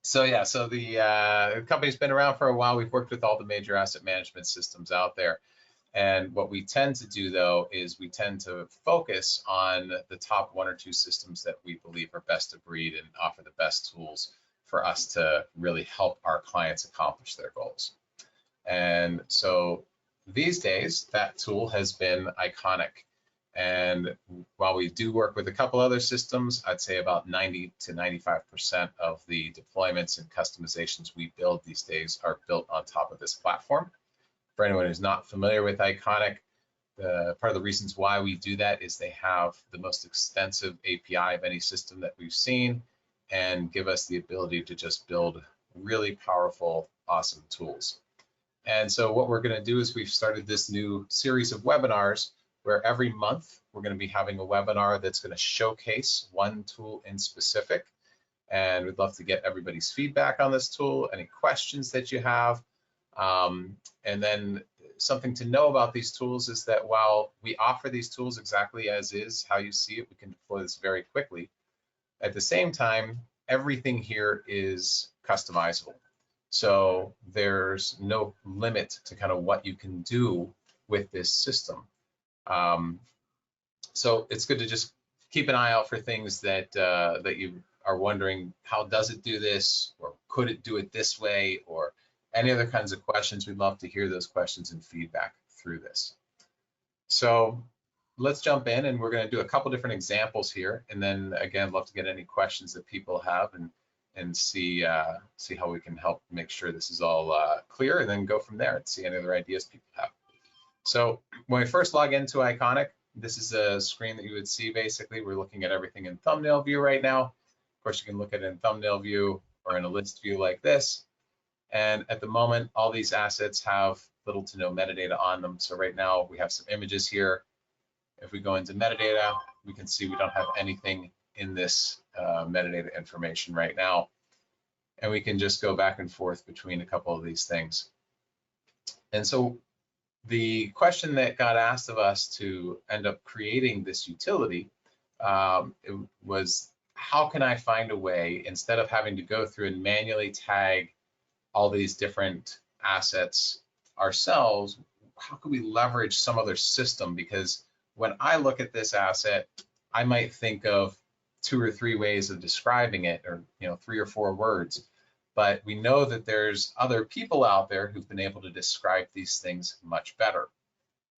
So yeah, so the company's been around for a while. We've worked with all the major asset management systems out there. And what we tend to do though is we tend to focus on the top one or two systems that we believe are best of breed and offer the best tools for us to really help our clients accomplish their goals. And so these days, that tool has been iconik. And while we do work with a couple other systems, I'd say about 90 to 95% of the deployments and customizations we build these days are built on top of this platform. For anyone who's not familiar with iconik, part of the reasons why we do that is they have the most extensive API of any system that we've seen and give us the ability to just build really powerful, awesome tools. And so what we're going to do is we've started this new series of webinars where every month we're going to be having a webinar that's going to showcase one tool in specific. And we'd love to get everybody's feedback on this tool, any questions that you have. And then something to know about these tools is that while we offer these tools exactly as is, how you see it, we can deploy this very quickly. At the same time, everything here is customizable. So there's no limit to kind of what you can do with this system. So it's good to just keep an eye out for things that that you are wondering, how does it do this, or could it do it this way, or any other kinds of questions. We'd love to hear those questions and feedback through this. So let's jump in, and we're going to do a couple different examples here, and then again, love to get any questions that people have and see how we can help make sure this is all clear, and then go from there and see any other ideas people have. So when we first log into iconik, this is a screen that you would see. Basically, we're looking at everything in thumbnail view right now. Of course, you can look at it in thumbnail view or in a list view like this. And at the moment, all these assets have little to no metadata on them. So right now we have some images here. If we go into metadata, we can see we don't have anything in this metadata information right now. And we can just go back and forth between a couple of these things. And so the question that got asked of us to end up creating this utility it was, how can I find a way, instead of having to go through and manually tag all these different assets ourselves, how could we leverage some other system? Because when I look at this asset, I might think of 2 or 3 ways of describing it, or 3 or 4 words. But we know that there's other people out there who've been able to describe these things much better.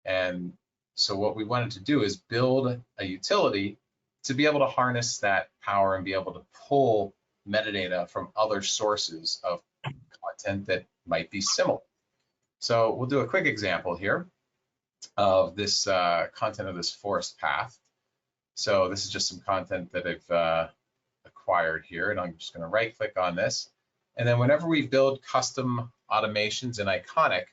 And so what we wanted to do is build a utility to be able to harness that power and be able to pull metadata from other sources of content that might be similar. So we'll do a quick example here of this content of this forest path. So this is just some content that I've acquired here, and I'm just going to right click on this. And then whenever we build custom automations in iconik,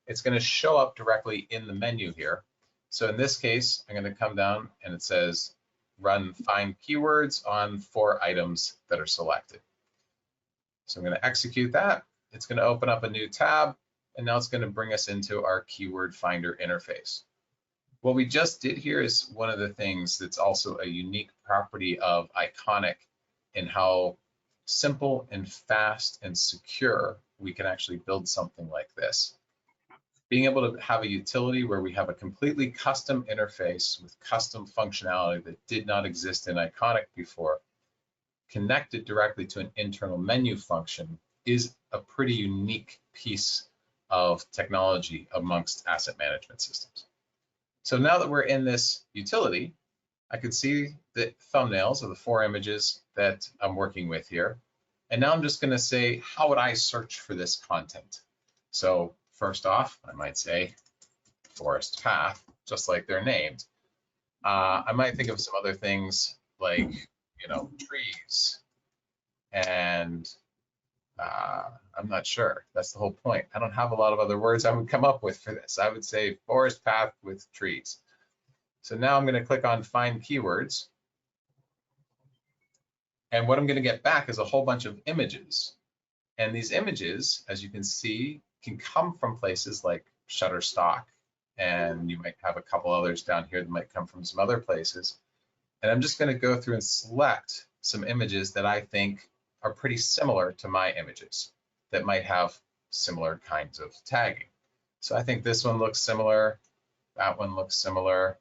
it's going to show up directly in the menu here. So in this case, I'm going to come down and it says run find keywords on 4 items that are selected. So I'm going to execute that. It's going to open up a new tab, and now it's going to bring us into our keyword finder interface. What we just did here is one of the things that's also a unique property of iconik in how simple and fast and secure we can actually build something like this. Being able to have a utility where we have a completely custom interface with custom functionality that did not exist in iconik before, connected directly to an internal menu function, is a pretty unique piece of technology amongst asset management systems. So now that we're in this utility, I can see the thumbnails of the 4 images that I'm working with here. And now I'm just going to say, how would I search for this content? So first off, I might say forest path, just like they're named. I might think of some other things like, trees. And I'm not sure. That's the whole point. I don't have a lot of other words I would come up with for this. I would say forest path with trees. So now I'm going to click on find keywords. And what I'm going to get back is a whole bunch of images. And these images, as you can see, can come from places like Shutterstock. And you might have a couple others down here that might come from some other places. And I'm just going to go through and select some images that I think are pretty similar to my images that might have similar kinds of tagging. So I think this one looks similar. That one looks similar.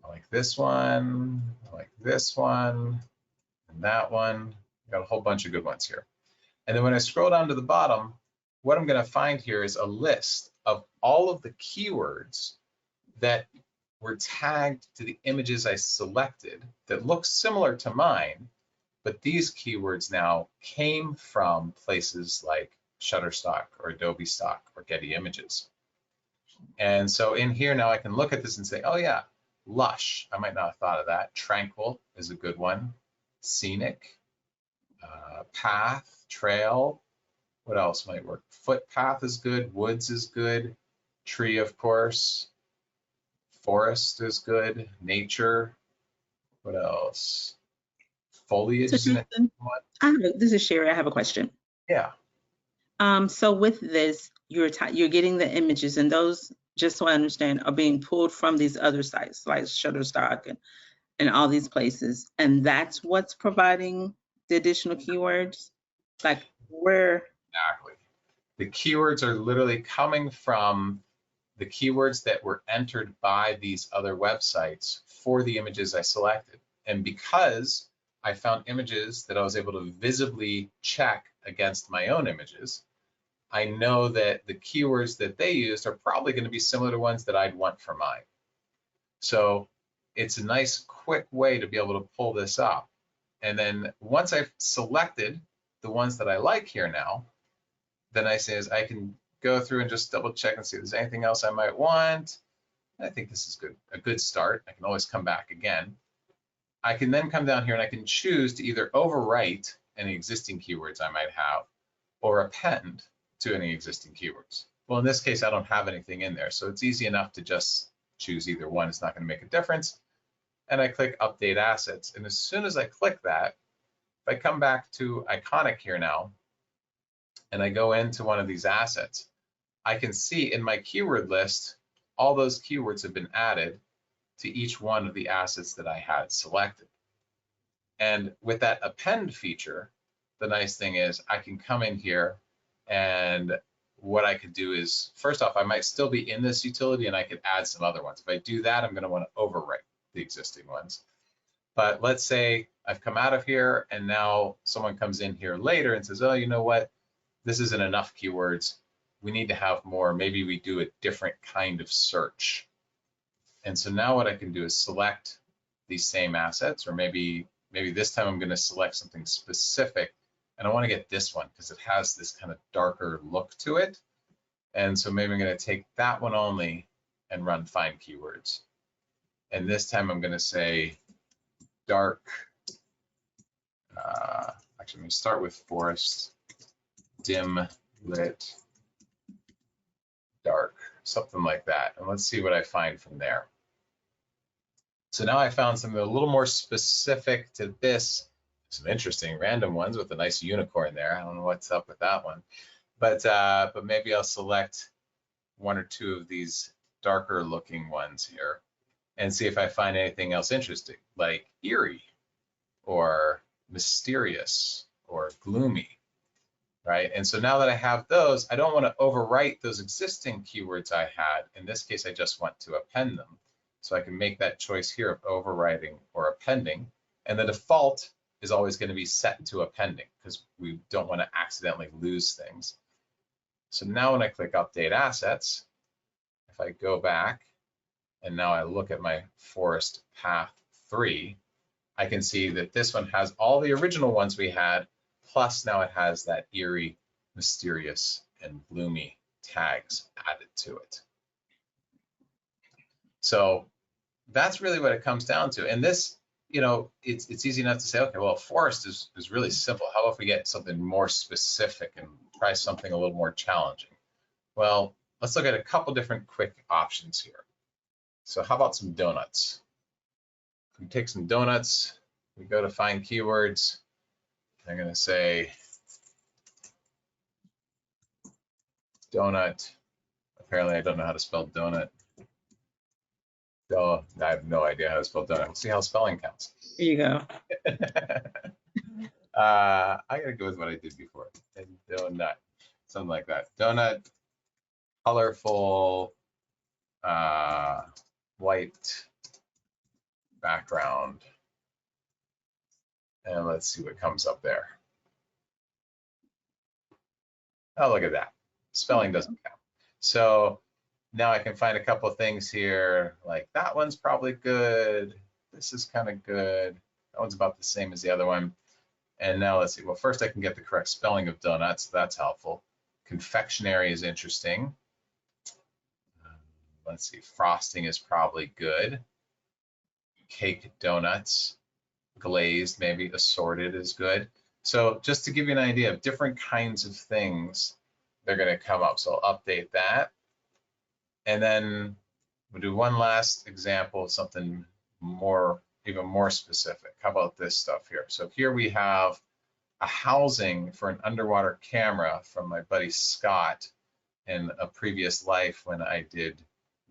I like this one. I like this one. And that one. Got a whole bunch of good ones here. And then when I scroll down to the bottom, what I'm going to find here is a list of all of the keywords that were tagged to the images I selected that look similar to mine, but these keywords now came from places like Shutterstock or Adobe Stock or Getty Images. And so in here now I can look at this and say, oh yeah, lush, I might not have thought of that. Tranquil is a good one. Scenic, path, trail. What else might work? Footpath is good. Woods is good. Tree, of course. Forest is good. Nature. What else? Foliage. So this is Sherry. I have a question. Yeah. So with this, you're getting the images, and those, just so I understand, are being pulled from these other sites like Shutterstock and all these places, and that's what's providing the additional keywords. Like where? Exactly. The keywords are literally coming from the keywords that were entered by these other websites for the images I selected. And because I found images that I was able to visibly check against my own images, I know that the keywords that they used are probably going to be similar to ones that I'd want for mine. So it's a nice, quick way to be able to pull this up. And then once I've selected the ones that I like here now, then I say is I can go through and just double check and see if there's anything else I might want. I think this is good, a good start. I can always come back again. I can then come down here and I can choose to either overwrite any existing keywords I might have or append to any existing keywords. Well, in this case, I don't have anything in there, so it's easy enough to just choose either one. It's not going to make a difference. And I click Update Assets. And as soon as I click that, if I come back to Iconic here now, and I go into one of these assets, I can see in my keyword list, all those keywords have been added to each one of the assets that I had selected. And with that append feature, the nice thing is I can come in here, and what I could do is, first off, I might still be in this utility and I could add some other ones. If I do that, I'm going to want to overwrite the existing ones. But let's say I've come out of here and now someone comes in here later and says, oh, you know what? This isn't enough keywords. We need to have more. Maybe we do a different kind of search. And so now what I can do is select these same assets, or maybe this time I'm going to select something specific. And I want to get this one because it has this kind of darker look to it. And so maybe I'm going to take that one only and run find keywords. And this time I'm going to say dark. Actually, I'm going to start with forest, dim lit, dark, something like that. And let's see what I find from there. So now I found something a little more specific to this. Some interesting random ones with a nice unicorn there. I don't know what's up with that one, but maybe I'll select one or two of these darker looking ones here and see if I find anything else interesting, like eerie or mysterious or gloomy, right? And so now that I have those, I don't want to overwrite those existing keywords I had. In this case, I just want to append them. So I can make that choice here of overwriting or appending, and the default is always going to be set to appending because we don't want to accidentally lose things. So now when I click Update Assets, if I go back and now I look at my Forest Path 3, I can see that this one has all the original ones we had, plus now it has that eerie, mysterious, and gloomy tags added to it. So that's really what it comes down to. And this, you know, it's easy enough to say, okay, well, forest is really simple. How about if we get something more specific and try something a little more challenging? Well, let's look at a couple different quick options here. So how about some donuts? We take some donuts, we go to find keywords. I'm going to say donut. Apparently I don't know how to spell donut. So I have no idea how to spell donut. We'll see how spelling counts. There you go. I gotta go with what I did before. And donut, something like that. Donut, colorful, white background. And let's see what comes up there. Oh, look at that. Spelling doesn't count. So now I can find a couple of things here, like that one's probably good. This is kind of good. That one's about the same as the other one. And now let's see. Well, first I can get the correct spelling of donuts. That's helpful. Confectionery is interesting. Let's see. Frosting is probably good. Cake donuts, glazed, maybe assorted is good. So just to give you an idea of different kinds of things, they're going to come up. So I'll update that. And then we'll do one last example of something more, even more specific. How about this stuff here? So here we have a housing for an underwater camera from my buddy Scott in a previous life when I did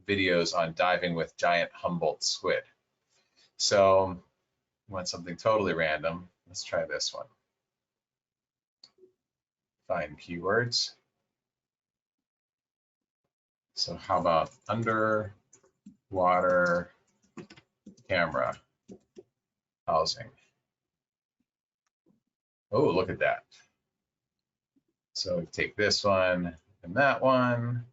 videos on diving with giant Humboldt squid. So I want something totally random. Let's try this one. Find keywords. So how about underwater camera housing? Oh, look at that. So take this one and that one,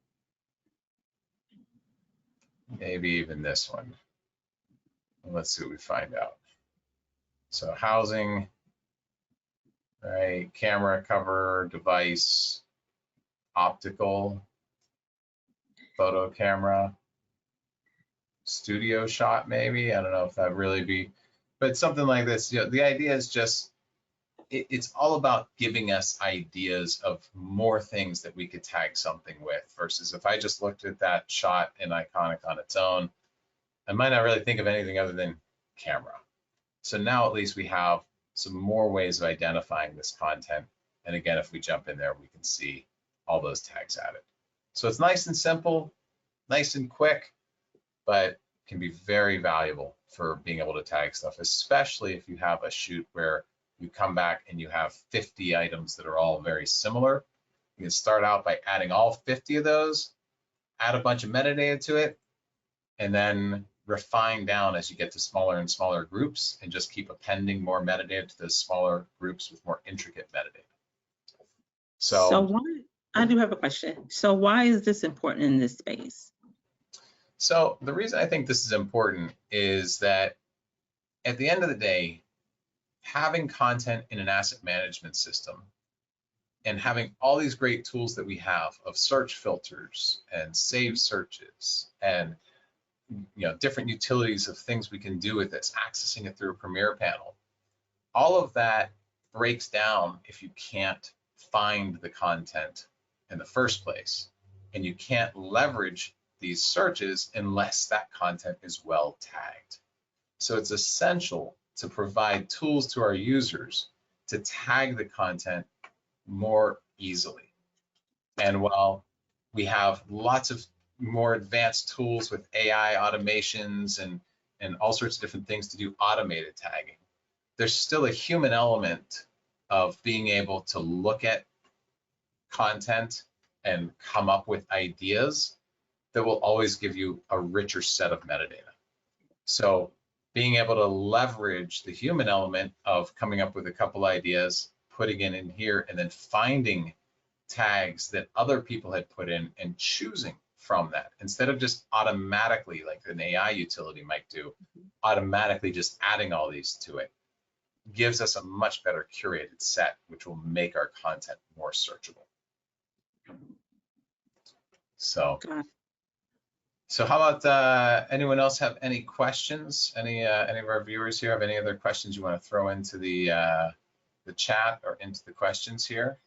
maybe even this one. And let's see what we find out. So housing, right? Camera cover, device, optical, photo camera, studio shot maybe. I don't know if that really be, but something like this. You know, the idea is just it's all about giving us ideas of more things that we could tag something with versus if I just looked at that shot in Iconic on its own, I might not really think of anything other than camera. So now at least we have some more ways of identifying this content. And again, if we jump in there, we can see all those tags added. So it's nice and simple, nice and quick, but can be very valuable for being able to tag stuff, especially if you have a shoot where you come back and you have 50 items that are all very similar. You can start out by adding all 50 of those, add a bunch of metadata to it, and then refine down as you get to smaller and smaller groups and just keep appending more metadata to those smaller groups with more intricate metadata. So why, I do have a question. So why is this important in this space? So the reason I think this is important is that at the end of the day, having content in an asset management system and having all these great tools that we have of search filters and save searches and different utilities of things we can do with this, accessing it through a Premier panel, all of that breaks down if you can't find the content in the first place. And you can't leverage these searches unless that content is well tagged. So it's essential to provide tools to our users to tag the content more easily. And while we have lots of more advanced tools with AI automations and all sorts of different things to do automated tagging, there's still a human element of being able to look at content and come up with ideas that will always give you a richer set of metadata. So being able to leverage the human element of coming up with a couple ideas, putting it in here, and then finding tags that other people had put in and choosing from that instead of just automatically, like an AI utility might do, automatically just adding all these to it, gives us a much better curated set, which will make our content more searchable. So how about anyone else have any questions? Any of our viewers here have any other questions you want to throw into the chat or into the questions here?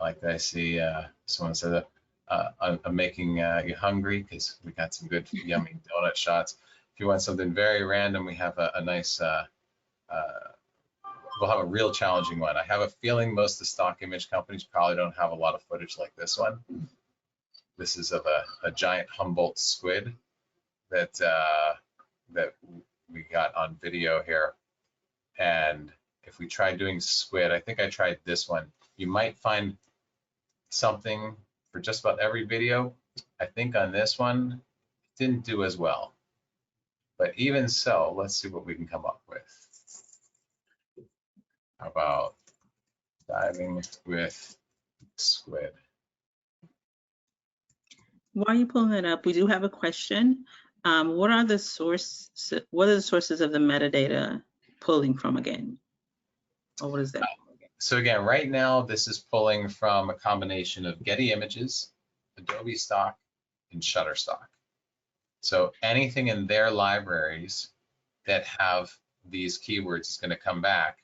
Like I see someone said that I'm making you hungry because we got some good yummy donut shots. If you want something very random, we have a nice we'll have a real challenging one. I have a feeling most of the stock image companies probably don't have a lot of footage like this one. This is of a giant Humboldt squid that we got on video here. And if we try doing squid, I think I tried this one. You might find something for just about every video. I think on this one, it didn't do as well. But even so, let's see what we can come up with. How about diving with squid? While you're pulling it up, we do have a question. What are the sources of the metadata pulling from again? Or what is that? So again, right now, this is pulling from a combination of Getty Images, Adobe Stock, and Shutterstock. So anything in their libraries that have these keywords is going to come back,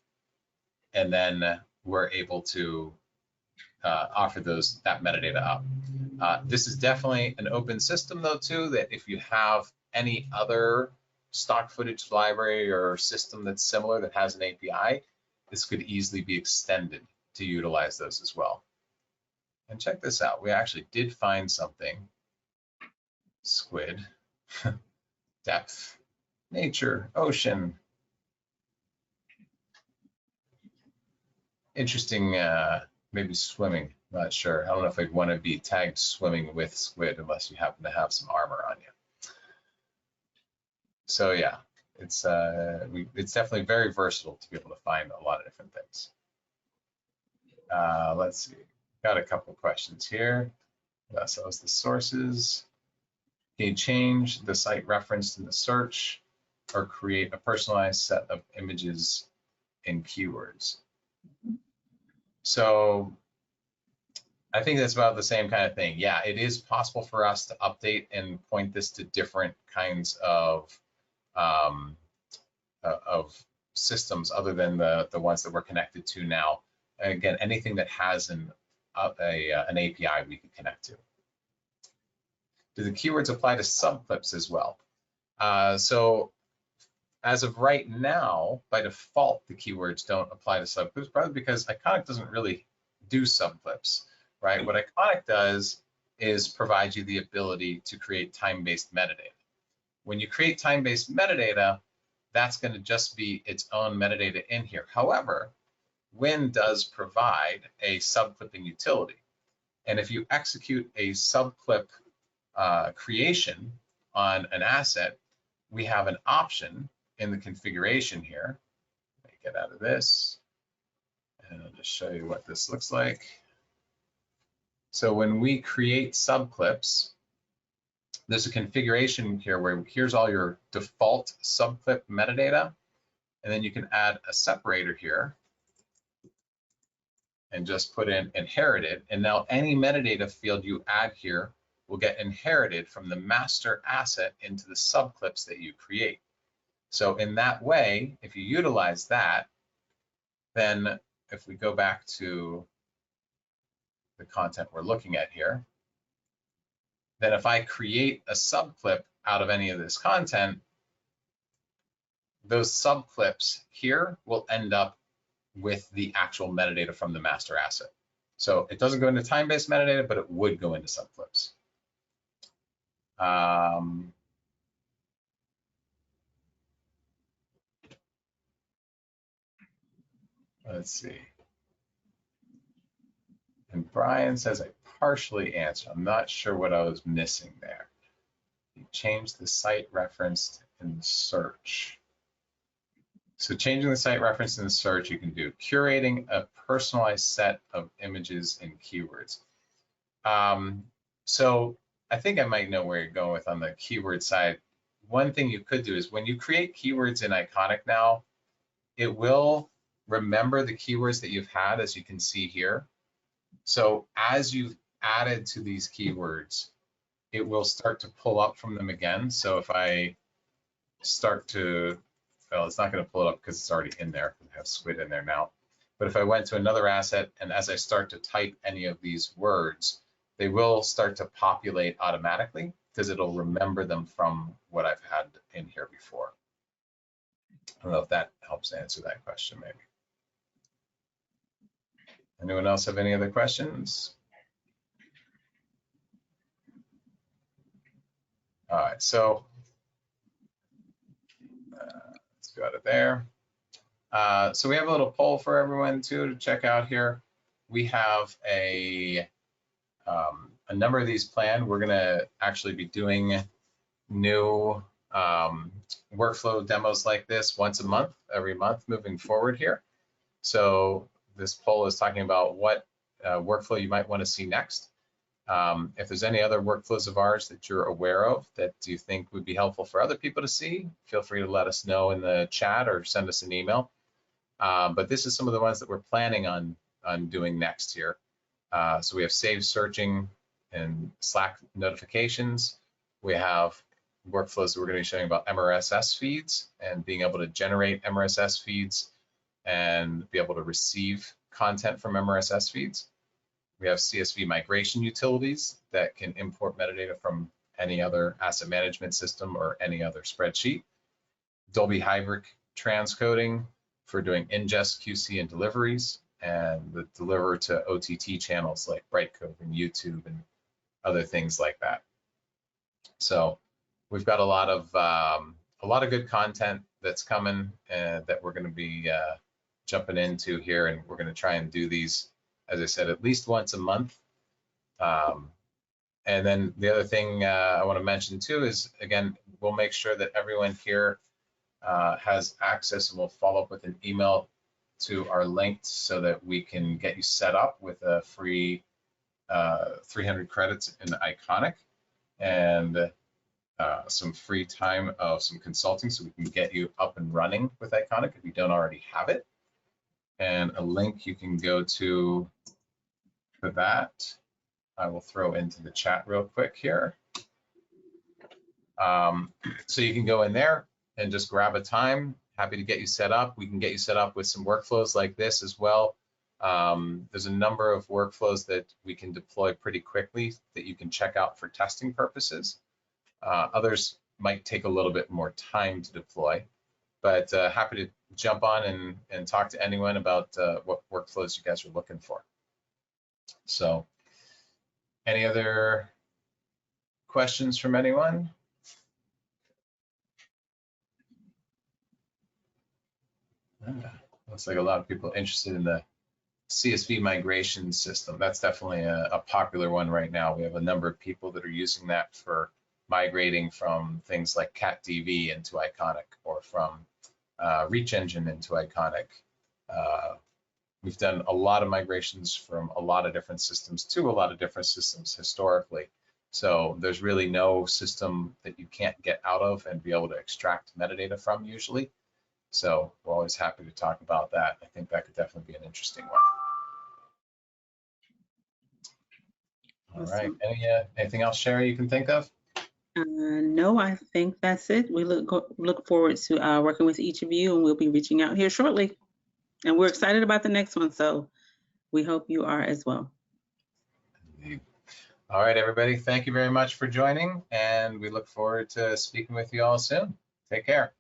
and then we're able to offer that metadata up. This is definitely an open system though too, that if you have any other stock footage library or system that's similar that has an API, this could easily be extended to utilize those as well. And check this out, we actually did find something. Squid, depth, nature, ocean. Interesting, maybe swimming, not sure. I don't know if I'd want to be tagged swimming with squid unless you happen to have some armor on you. So yeah, it's definitely very versatile to be able to find a lot of different things. Let's see, got a couple of questions here. So that was the sources. Can you change the site reference in the search or create a personalized set of images and keywords? So I think that's about the same kind of thing. Yeah, it is possible for us to update and point this to different kinds of systems other than the ones that we're connected to now. Again, anything that has an API we can connect to. Do the keywords apply to subclips as well? So as of right now, by default, the keywords don't apply to subclips, probably because iconik doesn't really do subclips, right? What iconik does is provide you the ability to create time-based metadata. When you create time-based metadata, that's going to just be its own metadata in here. However, Win does provide a subclipping utility. And if you execute a subclip creation on an asset, we have an option in the configuration here. Let me get out of this, and I'll just show you what this looks like. So when we create subclips, there's a configuration here where here's all your default subclip metadata, and then you can add a separator here and just put in inherited, and now any metadata field you add here will get inherited from the master asset into the subclips that you create. So in that way, if you utilize that, then if we go back to the content we're looking at here, then if I create a subclip out of any of this content, those subclips here will end up with the actual metadata from the master asset. So it doesn't go into time-based metadata, but it would go into subclips. Let's see. And Brian says I partially answered. I'm not sure what I was missing there. You changed the site reference in the search. So changing the site reference in the search, you can do curating a personalized set of images and keywords. So I think I might know where you're going with on the keyword side. One thing you could do is when you create keywords in iconik now, it will remember the keywords that you've had, as you can see here. So as you've added to these keywords, it will start to pull up from them again. So if I start to, well, it's not going to pull it up because it's already in there. I have squid in there now. But if I went to another asset and as I start to type any of these words, they will start to populate automatically because it'll remember them from what I've had in here before. I don't know if that helps answer that question, maybe. Anyone else have any other questions? All right, so go out of there. So we have a little poll for everyone too to check out here. We have a number of these planned. We're gonna actually be doing new workflow demos like this once a month, every month moving forward here. So this poll is talking about what workflow you might want to see next. If there's any other workflows of ours that you're aware of that you think would be helpful for other people to see, feel free to let us know in the chat or send us an email. But this is some of the ones that we're planning on doing next here. So we have save searching and Slack notifications. We have workflows that we're going to be showing about MRSS feeds and being able to generate MRSS feeds and be able to receive content from MRSS feeds. We have CSV migration utilities that can import metadata from any other asset management system or any other spreadsheet. Dolby Hybrid transcoding for doing ingest, QC, and deliveries, and the deliver to OTT channels like Brightcove and YouTube and other things like that. So we've got a lot of good content that's coming that we're going to be jumping into here, and we're going to try and do these, as I said, at least once a month. And then the other thing I want to mention too is, again, we'll make sure that everyone here has access, and we'll follow up with an email to our link so that we can get you set up with a free 300 credits in iconik and some free time of some consulting so we can get you up and running with iconik if you don't already have it. And a link you can go to for that, I will throw into the chat real quick here. So you can go in there and just grab a time. Happy to get you set up. We can get you set up with some workflows like this as well. There's a number of workflows that we can deploy pretty quickly that you can check out for testing purposes. Others might take a little bit more time to deploy, but happy to jump on and talk to anyone about what workflows you guys are looking for. So any other questions from anyone? Looks like a lot of people interested in the CSV migration system. That's definitely a popular one right now. We have a number of people that are using that for migrating from things like CatDV into iconik or from Reach Engine into iconik. We've done a lot of migrations from a lot of different systems to a lot of different systems historically. So there's really no system that you can't get out of and be able to extract metadata from usually. So we're always happy to talk about that. I think that could definitely be an interesting one. All right. Anything else, Sherry, you can think of? No, I think that's it. We look forward to working with each of you, and we'll be reaching out here shortly. And we're excited about the next one, so we hope you are as well. Indeed. All right, everybody. Thank you very much for joining, and we look forward to speaking with you all soon. Take care.